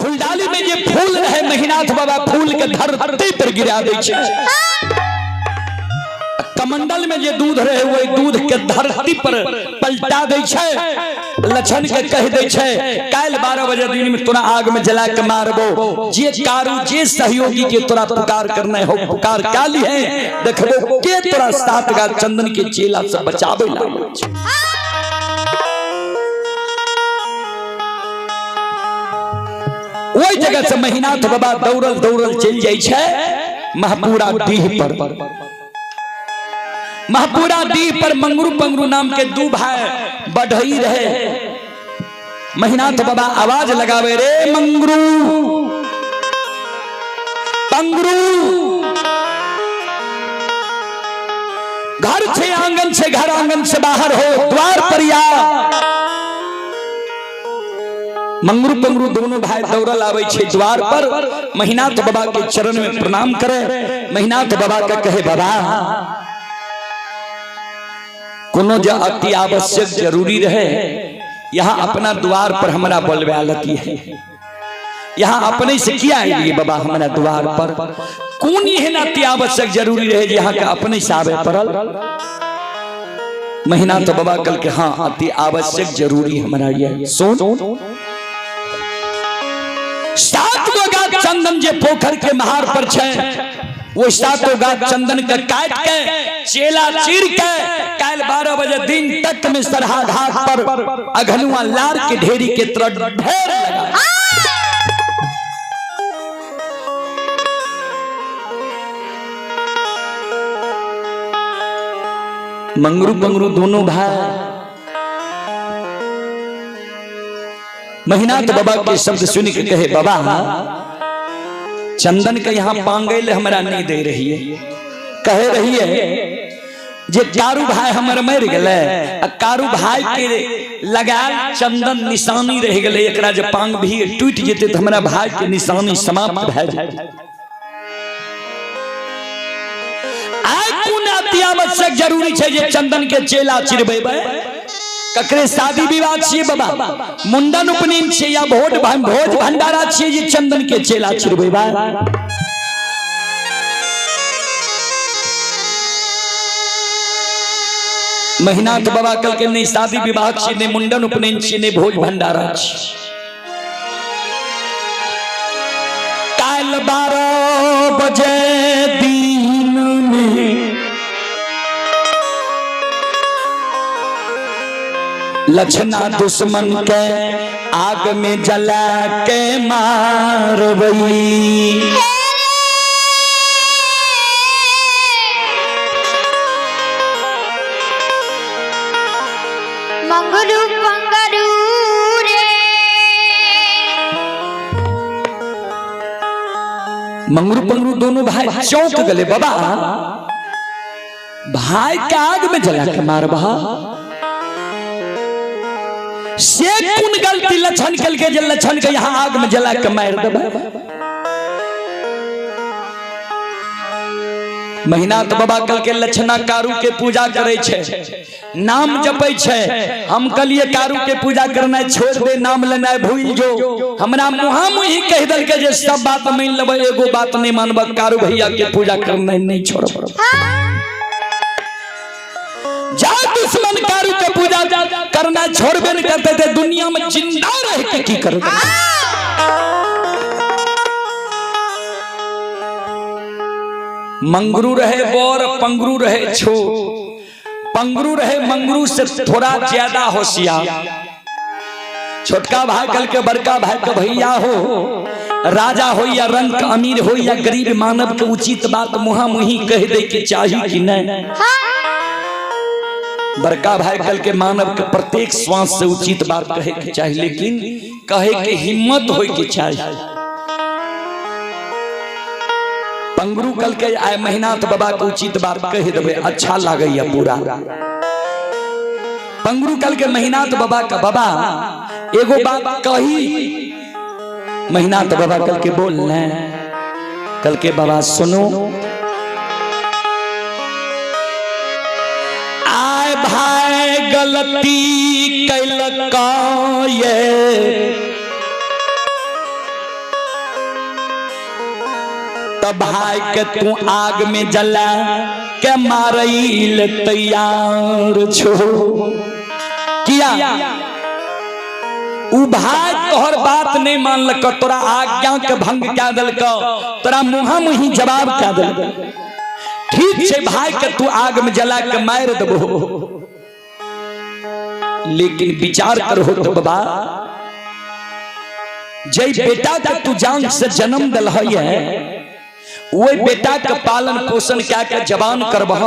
फूलडाली में जे फूल रहे महीनाथ बाबा फूल के धरती पर गिरा दै छै, कमंडल में जे दूध रहे वही दूध के धरती पर पलटा दै छै। लछन के कह दै छै काल 12 बजे दिन में तोरा आग में जला के मारबो, जे कारू जे सहयोगी के तोरा पुकार करना हो पुकार काली है, देखबो के तोरा 7 गाछ चंदन के चेला से बचाबै लागल छै। ओई जगह से महीनाथ बाबा दौड़ल दौड़ल चल जाय छै महपुरा डीह पर। महपुरा डीह पर मंगरू पंगरू नाम के 2 भाई बढ़ई रहे। महीनाथ बाबा आवाज लगावे रे मंगरू पंगरू, घर से आंगन से घर आंगन से बाहर हो, द्वार पर आ। मंगरू पंगरू दोनों भाई दौड़ल आवे छे द्वार पर, महीनाथ बाबा के चरण में प्रणाम करे। महीनाथ बाबा का कहे बाबा कोनो जो अति आवश्यक जरूरी रहे यहाँ अपना द्वार पर हमारा बोलवालती है, यहाँ अपने से किया है बाबा हमारा द्वार पर कौन है ना अति आवश्यक जरूरी रहे यहाँ का अपने से आवे पड़ल। महीनाथ बाबा कल के हाँ अति आवश्यक जरूरी हमारा ये सुन। 7 गो गाछ चंदन जे पोखर के महार पर छे, वो 7 गाछ चंदन के काट के चेला चीर के काल 12 बजे दिन तक में सरहा घाट पर अघनुआ लार के ढेरी के तरह ढेर लगा। मंगरू पंगरू दोनों भाई महीनाथ बाबा के शब्द सुन के कहे बाबा चंदन का यहाँ पांगेल हमरा नहीं दे रही है, कह रही है जे कारू भाई हमर मर गए, कारू भाई के लगाल चंदन निशानी रह गए, एकरा जे पांग भी टूट जेते तो हमारा भाई के निशानी समाप्त भ जाए। आवश्यक जरूरी है जे चंदन के चेला चिरबेबे, ककरे शादी विवाह छिए बाबा, मुंडन उपनयन छिए या भोज भंडारा छिए जे चंदन के चेला चिरबेबे। महीनाथ बाबा कल के नहीं शादी विवाह छिए नहीं मुंडन उपनयन छिए नहीं भोज भंडारा छिए। काल 12 बजे दिन में लछना दुश्मन के आग में जला के मारबई। मंगरू पंगरू रे, मंगरू पंगरू दोनों भाई चौंक गले बाबा भाई के आग में जला के मारबा से कौन गलती लछन कल के लछन के यहाँ आग में जला के मार देबे। महीनाथ बाबा कल के लछना कारू के पूजा करे छे, नाम जपे छे। हम कलिए कारू के पूजा करना छोड़ दे, नाम लेना भूल जो। हमरा मुहा मुही कह दल के जे सब बात मान लेबे, एगो बात नहीं मानबे, कारू भैया के पूजा करना नहीं छोड़ब। जा दुश्मन कारू के पूजा करना छोड़बे नहीं करते थे, दुनिया में जिंदा रह के की करबे। मंगरू रहे बोर, पंगरू रहे छो। पंगरू रहे मंगरू से थोड़ा ज्यादा होशियार। छोटका भाई कल के बड़का भाई का भैया हो, राजा हो या रंग का अमीर हो या गरीब मानव के उचित बात मुहा मुही कह दे के चाहिए कि नहीं। बड़का भाई कल के मानव के प्रत्येक श्वास से उचित बात कहे के चाहिए, लेकिन कहे के हिम्मत हो के चाहिए। पंगरू कल के आए महीनाथ बाबा के उचित बात कह देवे अच्छा लगे पूरा। पंगरू कल के महीनाथ बाबा का बाबा एगो बात कही, महीनाथ बाबा कल के बोल कल के बाबा सुनो। आए भाई गलती कैलका ये भाई के तू आग में जला के मारैल तैयार छो किया उ भाई तोहर बात नहीं मानलक तोरा आज्ञा के भंग क्या दिलक तोरा मुहा मुही जवाब क्या दिलक ठीक है भाई के तू आग में जला के मार देबो लेकिन विचार करो तो बाबा जय बेटा का तू जान से जन्म दिल है वो बेटा का पालन पोषण क्या के जवान करबह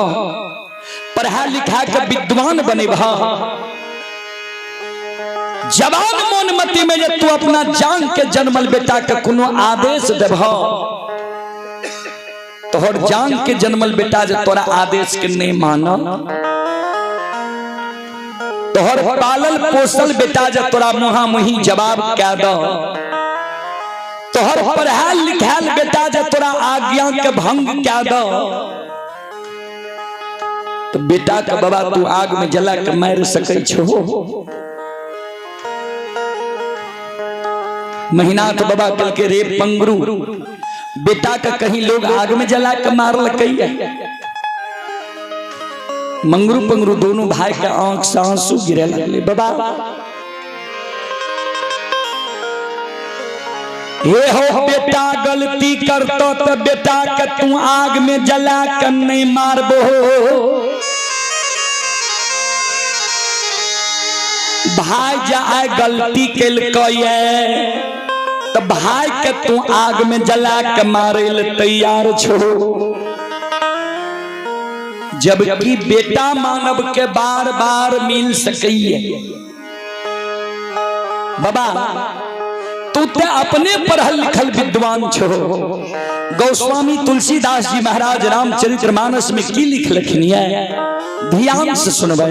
पढ़ा लिखा के विद्वान बनेबह जवान मोनमती में जे तू अपना जान के जन्मल बेटा के कोनो आदेश देबह तोहर जान के जन्मल बेटा जे तोरा आदेश के नहीं माना तोहर पालल पोसल बेटा जे तोरा मुहा मुही जवाब क्या दो तोहर पढ़ाल लिखाल बेटा जे तोरा आज्ञा के भंग क्या दो तो बेटा का बाबा तू आग में जला के मार सकै छो महीना तो बाबा कल के रे पंगरू बेटा का कहीं लोग आग में जला के मार लकैया मंगरू पंगरू दोनों भाई के आंख से आंसू गिरे लगले बाबा हे हो बेटा गलती करतो तो बेटा के तू आग में जला के नहीं मारबो भाई जाए गलती केलकै तो भाई के तू आग में जला के मारे तैयार छो जबकि बेटा मानव के बार बार मिल सकैये बाबा तू ते अपने पढ़ल लिखल विद्वान छो गोस्वामी तुलसीदास जी महाराज रामचरितमानस में की लिख लखिन ध्यान से सुनबे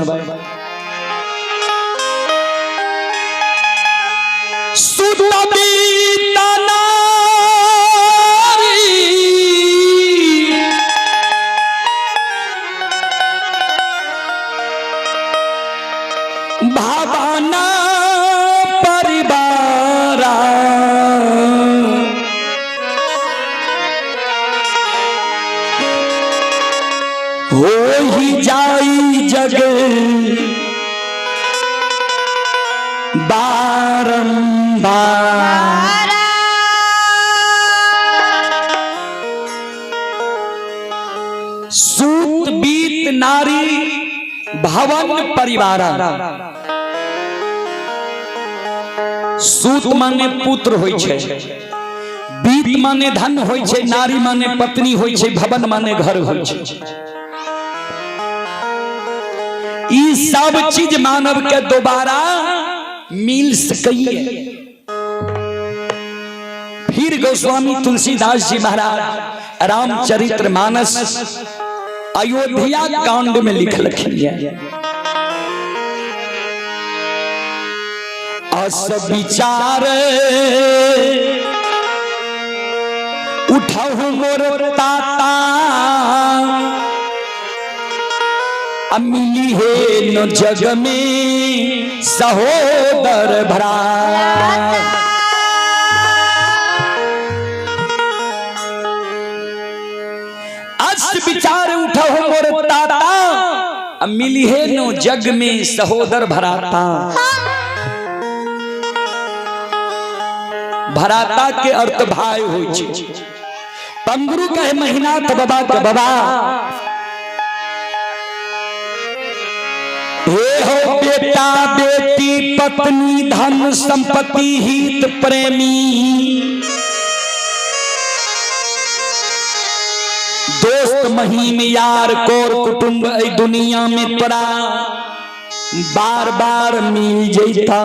भावना परिवार हो ही जाई जग बारंबार सूत बीत नारी भवन परिवार सूत माने पुत्र होय छै बीत माने धन होय छै नारी माने पत्नी होय छै भवन माने घर होय छै ई सब चीज मानव के दोबारा मिल सकैये फिर गोस्वामी तुलसीदास जी महाराज रामचरितमानस अयोध्या कांड में लिख लखिन अस विचार उठहु मोर ताता मिली है न जग में सहोदर भरा विचार उठो मोर ताता मिली है नो जग में सहोदर भराता भराता के अर्थ भाई होय छै पंगरू कहे महीना तो बाबा के बाबा हे हो बेटा बेटी पत्नी धन संपत्ति हित प्रेमी दोस्त महीम यार कोर कुटुंब ए दुनिया में तोरा बार बार मिल जैता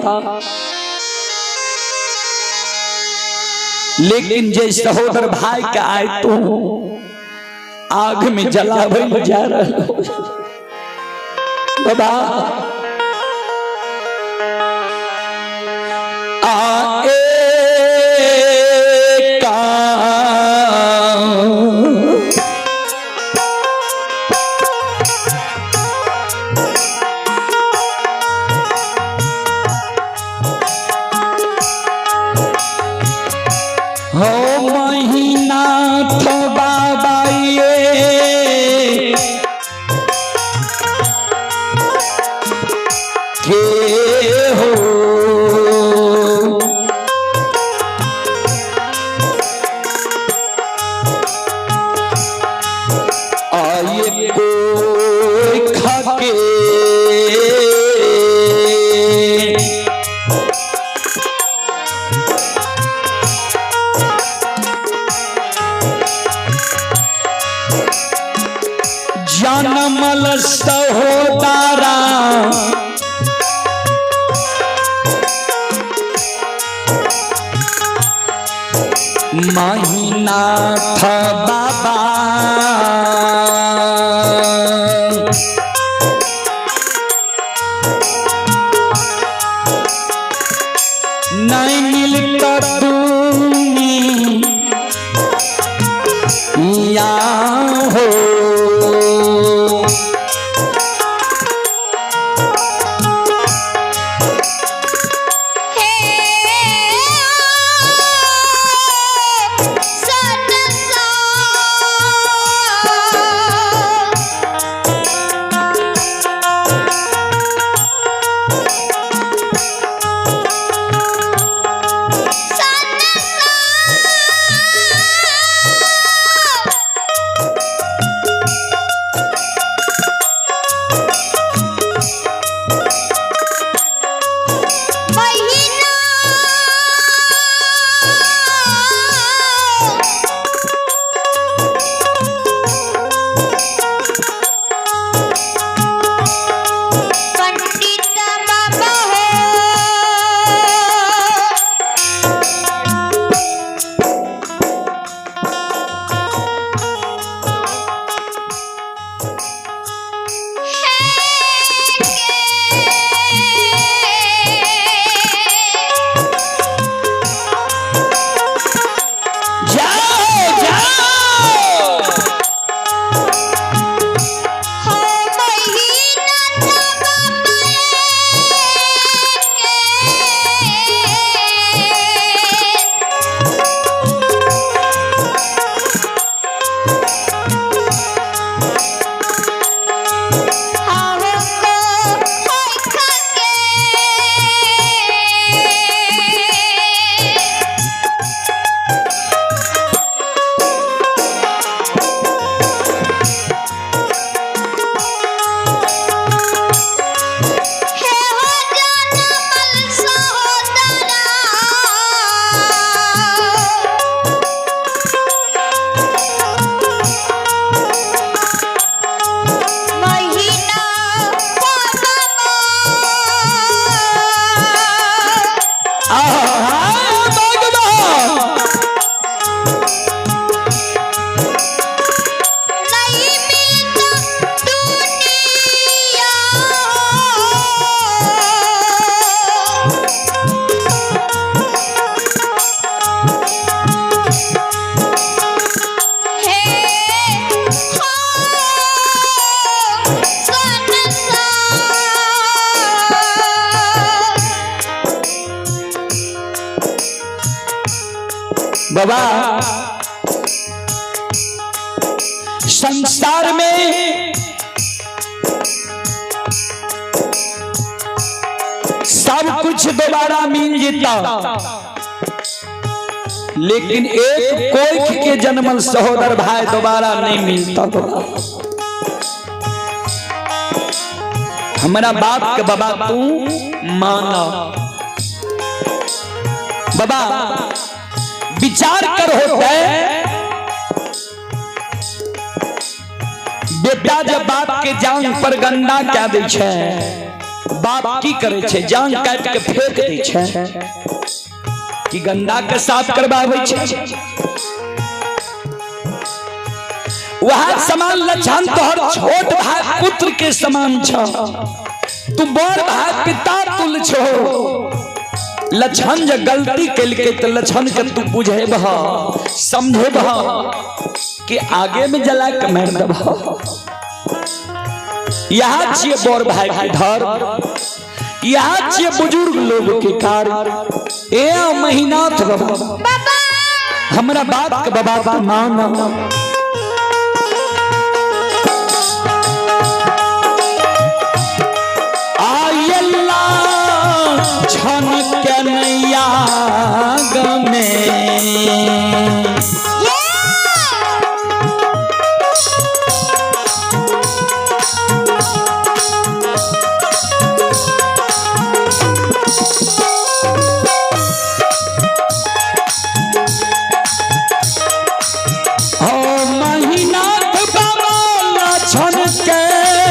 लेकिन जे सहोदर भाई का आए तो आग में जलावे जा रहा बाबा हो महीनाथ बाबा ये के हो आये कोई खाके जनमल सहोदारा महीनाथ बाबा नहीं मिलता दुनिया हो बाबा संसार में सब कुछ दोबारा मिल जाता, लेकिन एक कोई के जन्मल सहोदर भाई दोबारा नहीं मिलता। हमारा बात के बाबा तू माना। बाबा विचार कर होता है, बेटा जब बाप के जान पर गंदा क्या दे छे, बाप की करे छे, जान काट के फेंक दे छे कि गंदा के साफ करवावे छे। वह समान लक्षण तोहर छोट भाई पुत्र के समान छ, तू बड़ भाई पिता तुल छो। लक्षण जो गलती के तो लक्षण के तू बुझे समझे कि आगे में जला के मार दब। यहाँ छिए बड़ भाई के धर, यहाँ छिए बुजुर्ग लोग के कार्य। ए महीनाथ बाबा हमरा बात के बाबा माना आयल्ला छन के नैया गमे महीनाथ बाबा सहोदराए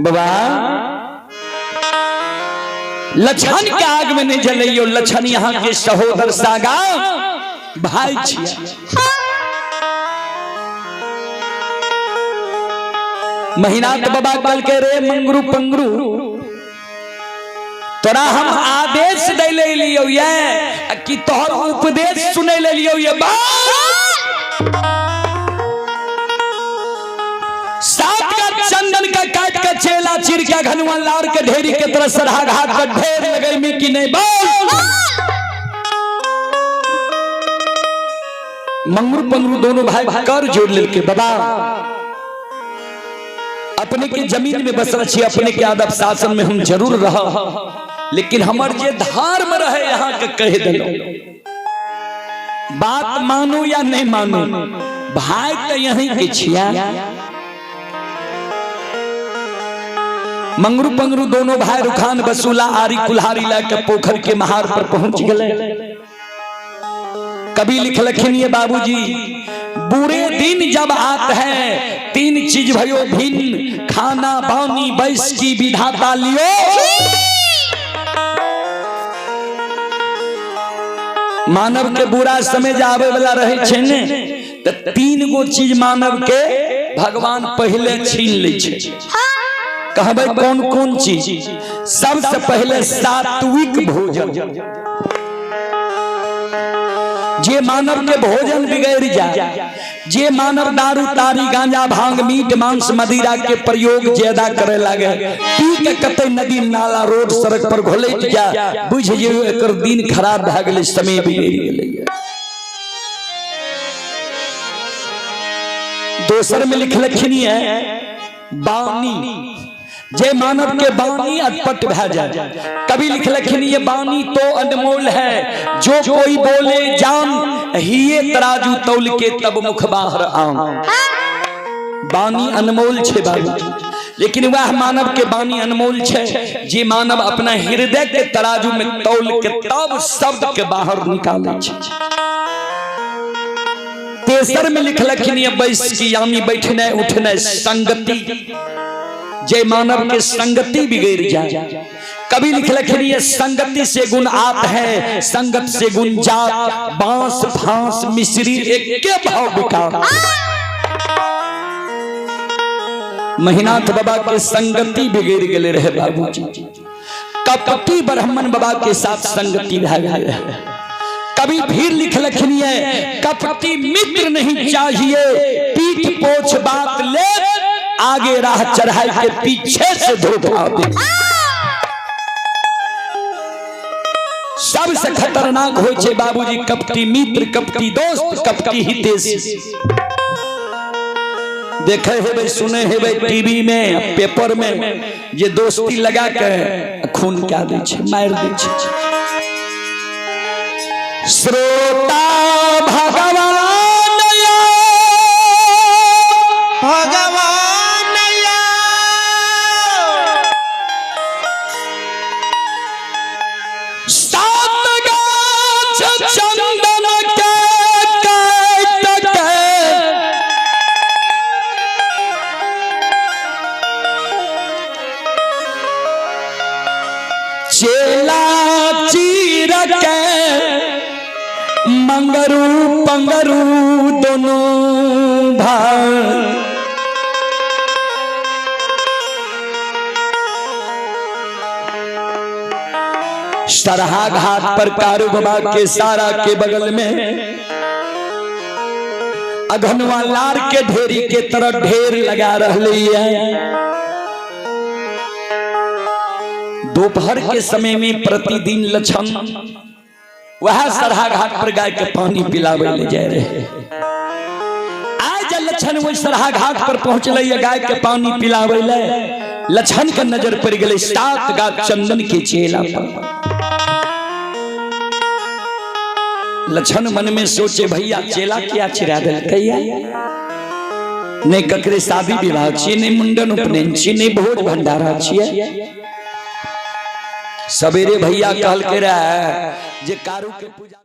बाबा लछन के आग में नहीं जलइयो लछन यहाँ के सहोदर सागा भाई छिया महीनाथ बाबा कल के रे मंगरू पंगरू तोरा हम आदेश दे ले लियो ये कि तोहर उपदेश सुने ले लियो ये चंदन का काट का चेला चिर के घनुआ लार के ढेरी के तरह सरहा घाट का ढेर लगे में कि नहीं बोल मंगरू पंगरू दोनों भाई कर जोड़ लेके बाबा अपने की जमीन में बस रही अपने के आदब शासन में हम जरूर रहा लेकिन हमार जे धार में रहे यहाँ के कह दिलो बात मानो या नहीं मानो भाई तो यही के छिया मंगरू पंगरू दोनों भाई रुखान बसूला आरी कुल्हारी लाके पोखर के महार पर पहुंच गए कभी लिख लखिन ये बाबूजी बुरे दिन जब आते हैं तीन चीज भयो भिन्न खाना पानी बैस की विधाता लियो मानव के बुरा समय जावे वाला रहे छे ने तो तीन गो चीज मानव के भगवान पहले छीन ले छे कहबे कौन कौन चीज सबसे पहले सात्विक भोजन जे मानव के भोजन बिगड़ जाए जे मानव दारू तारी गांजा भांग मीट मांस मदिरा के प्रयोग ज्यादा करे लगे पी के कते नदी नाला रोड सड़क पर घोलैत जा बुझ जे एकर दिन खराब भ गेलै समय बिगड़ गेलै दोसर में लिख लखनी है बानी जे मानव के बानी अटपट भै जाए। कवि लिखलखिन ये बानी तो अनमोल है, जो कोई बोले जान, हिये तराजू तौल के तब मुख बाहर आम। बानी अनमोल छे बाबू, लेकिन वह मानव के बानी अनमोल छे जे मानव अपना हृदय के तराजू में तौल के तब शब्द के बाहर निकाले छे। तेसर में लिखलखिन ये बैस की यानी बैठने उठने संगति, जे मानव के संगति बिगड़ जाए। कभी लिखलखिन ये संगति से गुण आत है, संगत से गुण जात, बांस फांस मिश्री एक के भाव बिका। महीनाथ बाबा के संगति बिगड़ गए रहे बाबूजी, कपटी ब्राह्मण बाबा के साथ संगति भै गए। कभी फिर लिखलखिन ये कपटी मित्र नहीं चाहिए, पीठ पोछ बात ले, आगे राह चढ़ाई के पीछे से धोखा दे। सबसे खतरनाक होय छे बाबूजी कपटी मित्र, कपटी दोस्त, कपटी हितैषी। देखे हेबे सुने हेबे टीवी में पेपर में जे दोस्ती लगा के खून क्या दे छे, मार दे छे। श्रोता भगवान चंदन के काट के चेला चीर के मंगरू पंगरू दोनों भाई। सरहा घाट पर कारू बाबा के सारा के बगल में अघनवा लार के ढेरी के तरह ढेर लगा रही है। दोपहर के समय में प्रतिदिन लछन वह सरहा घाट पर गाय के पानी पिलावे ले जा रहे। आज लछन वही सरहा घाट पर पहुंचल, गाय के पानी पिलावे ले। लछन का नजर पड़ गई 7 गाछ चंदन के चेला पर। लछन मन में सोचे भैया चेला क्या चिरा दिलकैया, नहीं ककरे शादी विवाह छिए, नहीं मुंडन उपनयन छिए, नहीं भोज भंडारा छिए। सवेरे भैया कहल के रहा जे कारू के पूजा